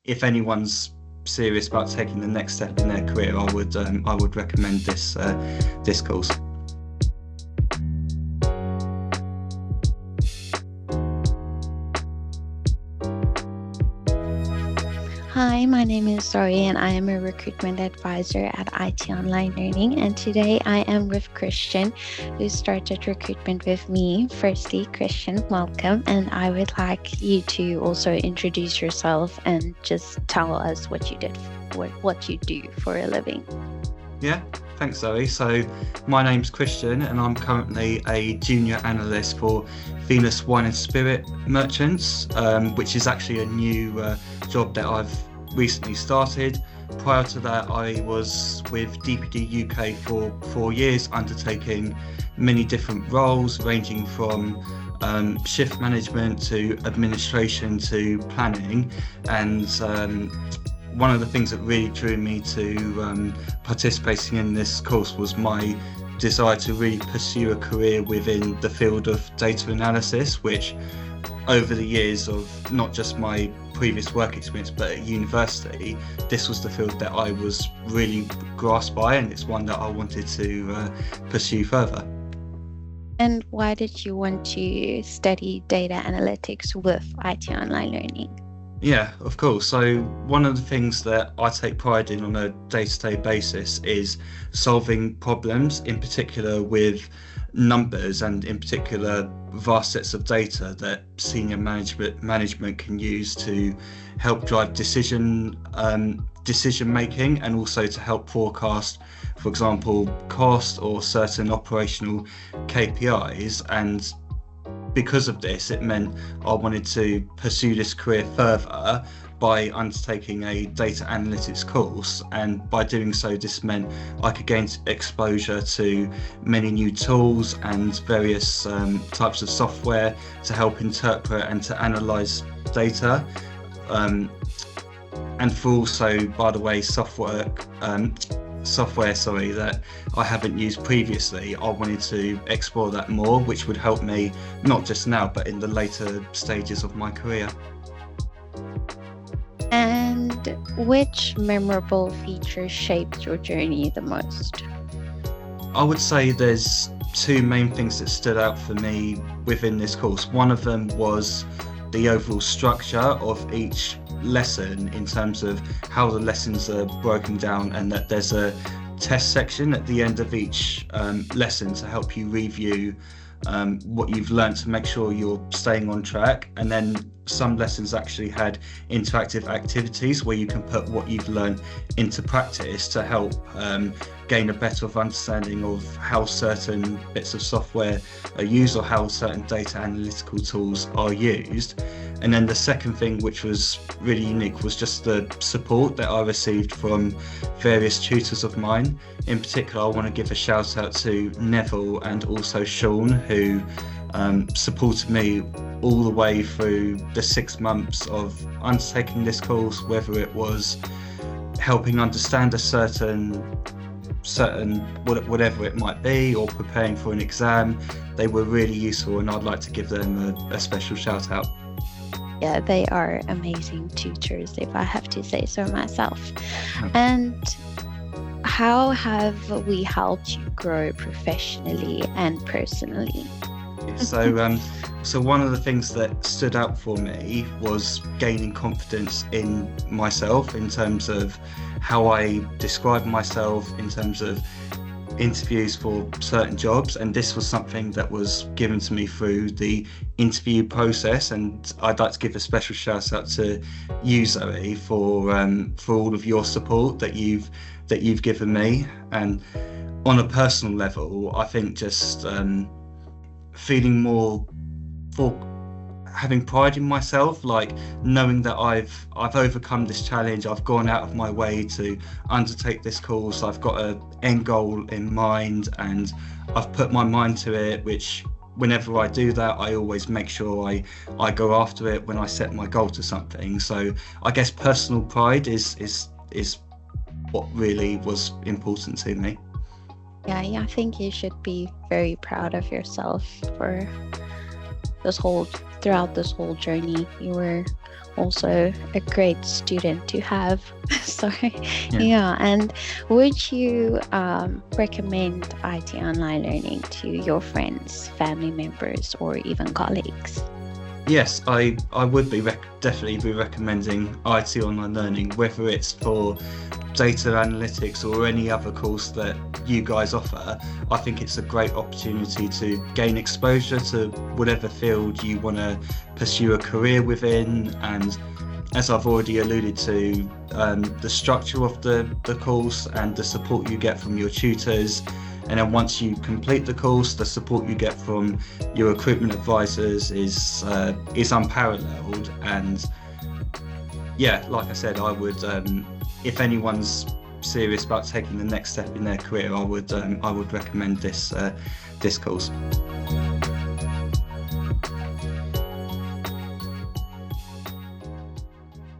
if anyone's serious about taking the next step in their career, I would recommend this course. Hi, my name is Zoe and I am a recruitment advisor at ITonlinelearning, and today I am with Christian, who started recruitment with me. Firstly, Christian, welcome, and I would like you to also introduce yourself and just tell us what you do for a living. Yeah, thanks Zoe. So my name's Christian and I'm currently a Junior Analyst for Venus Wine and Spirit Merchants, which is actually a new job that I've recently started. Prior to that, I was with DPD UK for 4 years, undertaking many different roles ranging from shift management to administration to planning, and one of the things that really drew me to participating in this course was my desire to really pursue a career within the field of data analysis, which over the years of not just my previous work experience but at university, this was the field that I was really grasped by, and it's one that I wanted to pursue further. And why did you want to study data analytics with ITonlinelearning? Yeah, of course. So one of the things that I take pride in on a day-to-day basis is solving problems, in particular with numbers and in particular vast sets of data that senior management can use to help drive decision making, and also to help forecast, for example, cost or certain operational KPIs. And because of this, it meant I wanted to pursue this career further by undertaking a data analytics course, and by doing so, this meant I could gain exposure to many new tools and various types of software to help interpret and to analyze data, and for also, by the way, software that I haven't used previously. I wanted to explore that more, which would help me not just now but in the later stages of my career. And which memorable feature shaped your journey the most? I would say there's two main things that stood out for me within this course. One of them was the overall structure of each lesson in terms of how the lessons are broken down, and that there's a test section at the end of each lesson to help you review what you've learned to make sure you're staying on track. And then some lessons actually had interactive activities where you can put what you've learned into practice to help gain a better understanding of how certain bits of software are used or how certain data analytical tools are used. And then the second thing, which was really unique, was just the support that I received from various tutors of mine. In particular, I want to give a shout out to Neville and also Sean, who supported me all the way through the 6 months of undertaking this course, whether it was helping understand a certain whatever it might be, or preparing for an exam. They were really useful, and I'd like to give them a special shout out. Yeah, they are amazing tutors, if I have to say so myself. And how have we helped you grow professionally and personally? So one of the things that stood out for me was gaining confidence in myself, in terms of how I describe myself, in terms of interviews for certain jobs. And this was something that was given to me through the interview process, and I'd like to give a special shout out to you, Zoe, for all of your support that you've given me. And on a personal level, I think just feeling more for having pride in myself, like knowing that I've overcome this challenge, I've gone out of my way to undertake this course, I've got an end goal in mind and I've put my mind to it, which whenever I do that, I always make sure I go after it when I set my goal to something. So I guess personal pride is what really was important to me. Yeah, I think you should be very proud of yourself for throughout this whole journey. You were also a great student to have. So yeah. And would you recommend IT online learning to your friends, family members, or even colleagues? Yes, I would be definitely be recommending IT Online Learning, whether it's for data analytics or any other course that you guys offer. I think it's a great opportunity to gain exposure to whatever field you want to pursue a career within. And as I've already alluded to, the structure of the course and the support you get from your tutors. And then once you complete the course, the support you get from your recruitment advisors is unparalleled. And yeah, like I said, I would, if anyone's serious about taking the next step in their career, I would recommend this course.